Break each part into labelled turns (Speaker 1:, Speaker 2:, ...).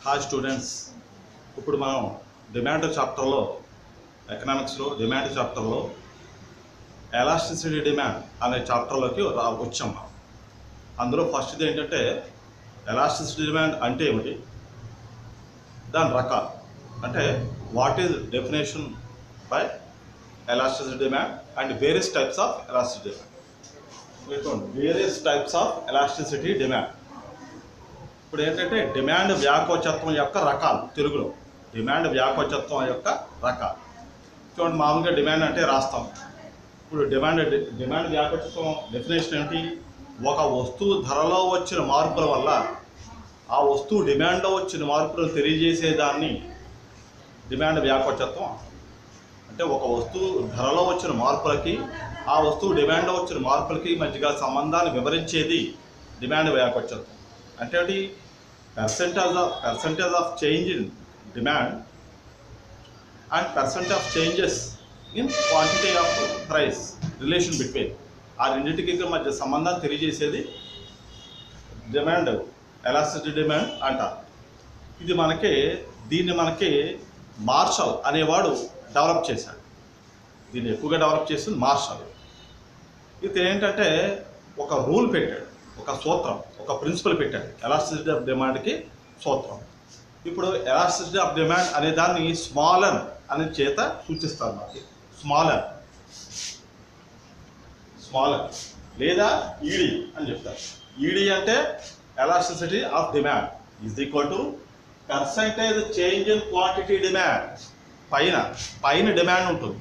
Speaker 1: Hi students, ఇప్పుడు మనం demand చాప్టర్లో ఎకనామిక్స్లో డిమాండ్ చాప్టర్లో ఎలాస్టిసిటీ డిమాండ్ అనే చాప్టర్లోకి వచ్చాం మనం. అందులో ఫస్ట్ది ఏంటంటే ఎలాస్టిసిటీ డిమాండ్ అంటే ఏమిటి, దాని రకాలు అంటే what is definition by elasticity demand and various types of elasticity demand. Various types of elasticity demand. ఇప్పుడు ఏంటంటే డిమాండ్ వ్యాకోచత్వం యొక్క రకాలు. తెలుగులో డిమాండ్ వ్యాకోచత్వం యొక్క రకాలు చూడండి. మామూలుగా డిమాండ్ అంటే రాస్తాం. ఇప్పుడు డిమాండ్ వ్యాకోచత్వం డెఫినేషన్ ఏంటి? ఒక వస్తువు ధరలో వచ్చిన మార్పుల వల్ల ఆ వస్తువు డిమాండ్లో వచ్చిన మార్పులు తెలియజేసేదాన్ని డిమాండ్ వ్యాకోచత్వం అంటే ఒక వస్తువు ధరలో వచ్చిన మార్పులకి ఆ వస్తువు డిమాండ్లో వచ్చిన మార్పులకి మధ్యగా సంబంధాన్ని వివరించేది డిమాండ్ వ్యాకోచత్వం. అంటే percentage of change in demand and percent of changes in quantity of price relation between ఆ రెండింటికి మధ్య సంబంధాన్ని తెలియజేసేది డిమాండ్ ఎలాస్టిసిటీ డిమాండ్ అంటారు. దీన్ని మనకి మార్షల్ అనేవాడు డెవలప్ చేశాడు. దీన్ని ఎక్కువగా డెవలప్ చేసింది మార్షల్. ఇది ఏంటంటే ఒక రూల్ పెట్టాడు, ఒక సూత్రం, ఒక ప్రిన్సిపల్ పెట్టాడు. ఎలాస్టిసిటీ ఆఫ్ డిమాండ్కి సూత్రం. ఇప్పుడు ఎలాస్టిసిటీ ఆఫ్ డిమాండ్ అనే దాన్ని స్మాలర్ అనే చేత సూచిస్తారు. మనకి స్మాలర్ లేదా ఈడీ అని చెప్తారు. ఈడీ అంటే elasticity of demand is equal to percentage change in quantity demand. పైన డిమాండ్ ఉంటుంది,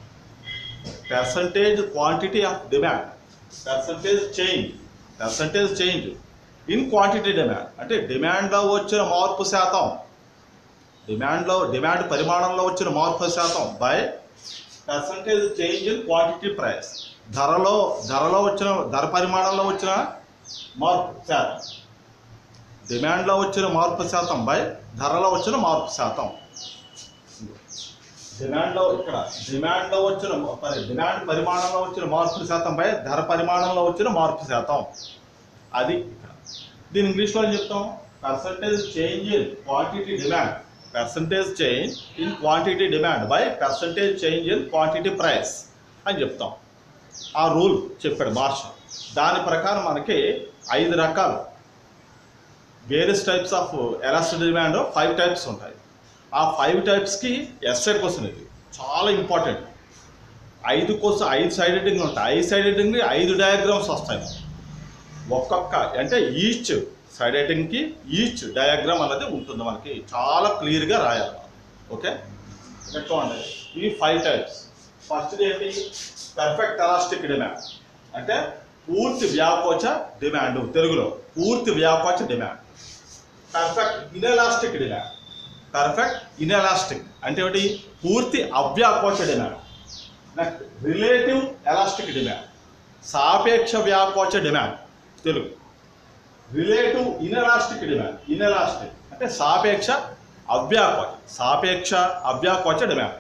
Speaker 1: percentage quantity of demand, percentage change in quantity demand అంటే డిమాండ్లో వచ్చిన మార్పు శాతం, డిమాండ్ పరిమాణంలో వచ్చిన మార్పు శాతం by percentage change in quantity price. ధర పరిమాణంలో వచ్చిన మార్పు శాతం, డిమాండ్లో వచ్చిన మార్పు శాతం బై ధరలో వచ్చిన మార్పు శాతం. డిమాండ్ పరిమాణంలో వచ్చిన మార్పు శాతం బై ధర పరిమాణంలో వచ్చిన మార్పు శాతం. అది దీని ఇంగ్లీష్లో ఏం చెప్తాం? Percentage change in quantity demand, percentage change in quantity demand by percentage change in quantity price అని చెప్తాం. ఆ రూల్ చెప్పాడు మార్షల్. దాని ప్రకారం మనకి 5 రకాలు various types of elasticity demand 5 types ఉంటాయి. ఆ 5 టైప్స్కి ఎస్సైడ్ క్వశ్చన్ ఇది చాలా ఇంపార్టెంట్. 5 సైడ్ హెడ్డింగ్లు ఉంటాయి. 5 సైడ్ హెడ్డింగ్కి 5 డయాగ్రామ్స్ వస్తాయి. ఒక్కొక్క అంటే ఈచ్ సైడ్ హెడ్డింగ్కి ఈచ్ డయాగ్రామ్ అనేది ఉంటుంది. మనకి చాలా క్లియర్గా రాయాలి. ఓకే, చూడండి. ఇవి 5 టైప్స్. ఫస్ట్ది ఏంటి? పర్ఫెక్ట్ ఎలాస్టిక్ డిమాండ్ అంటే పూర్తి వ్యాకోచ డిమాండ్. తెలుగులో పూర్తి వ్యాకోచ డిమాండ్. పర్ఫెక్ట్ ఇన్ఎలాస్టిక్ అంటే ఏమిటి? పూర్తి అవ్యాకోచ demand. Next relative elastic demand, సాపేక్ష వ్యాకోచ demand. Telugu relative inelastic demand. Inelastic అంటే సాపేక్ష అవ్యాకోచ demand.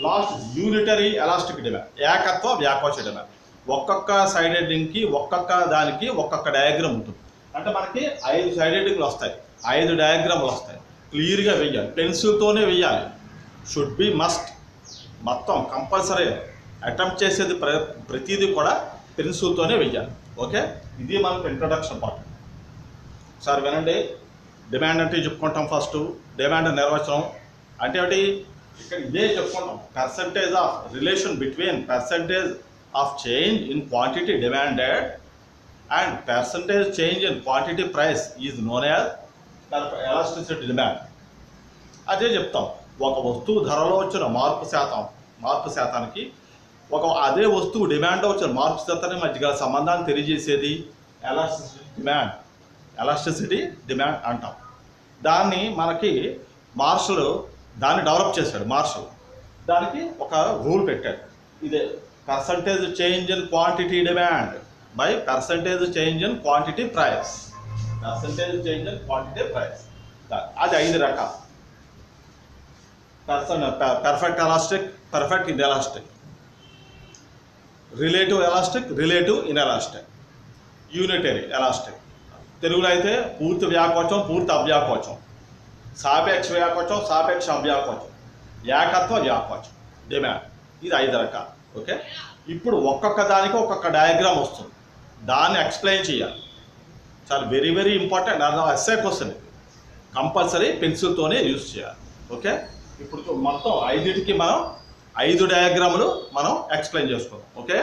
Speaker 1: Last unitary elastic demand, ఏకత్వ వ్యాకోచ డిమాండ్. ఒక్కొక్క సైడ్ హెడ్డింగ్కి ఒక్కొక్క దానికి ఒక్కొక్క డయాగ్రామ్ ఉంటుంది. అంటే మనకి 5 సైడ్ హెడ్డింగ్లు వస్తాయి, 5 డయాగ్రామ్లు వస్తాయి. క్లియర్గా వెయ్యాలి, పెన్సిల్తోనే వెయ్యాలి. Should be must. మొత్తం కంపల్సరీ అటెంప్ట్ చేసేది ప్రతిదీ కూడా పెన్సిల్తోనే వెయ్యాలి. ఓకే, ఇది మనకు ఇంట్రడక్షన్ పార్ట్. సార్ వినండి. డిమాండ్ అంటే చెప్పుకుంటాం. ఫస్ట్ డిమాండ్ నిర్వచనం అంటే ఏమిటి? ఇక్కడ ఇదే చెప్పుకుంటాం. Percentage of relation between percentage of change in quantity demanded and percentage change in quantity price is known as elasticity demand. అదే చెప్తాం. ఒక వస్తువు ధరలో వచ్చిన మార్పు శాతానికి అదే వస్తువు డిమాండ్లో వచ్చిన మార్పు శాతానికి మధ్యగా సంబంధాన్ని తెలియజేసేది ఎలాస్టిసిటీ డిమాండ్ అంటాం. దాన్ని మనకి మార్షల్ దాన్ని డెవలప్ చేశాడు. మార్షల్ దానికి ఒక రూల్ పెట్టాడు. ఇదే percentage change in quantity demand by percentage change in quantity price. అది 5 రకాలు. Perfect elastic, perfect inelastic, relative elastic, relative inelastic, unitary elastic. తెలుగులో అయితే పూర్తి వ్యాకోచం, పూర్తి అవ్యాకోచం. సాపేక్ష వ్యాకోచం, సాపేక్ష అవ్యాకోచం, ఏకత్వ వ్యాకోచం, డిమాండ్. ఇది 5 రకాలు. ఓకే, ఇప్పుడు ఒక్కొక్క దానికి ఒక్కొక్క డయాగ్రామ్ వస్తుంది, దాన్ని ఎక్స్ప్లెయిన్ చేయాలి. చాలా very very important. SI question ఇది, కంపల్సరీ పెన్సిల్తోనే యూజ్ చేయాలి. ఓకే, ఇప్పుడు మొత్తం 5టికి మనం 5 డయాగ్రాములు మనం ఎక్స్ప్లెయిన్ చేసుకుందాం. ఓకే.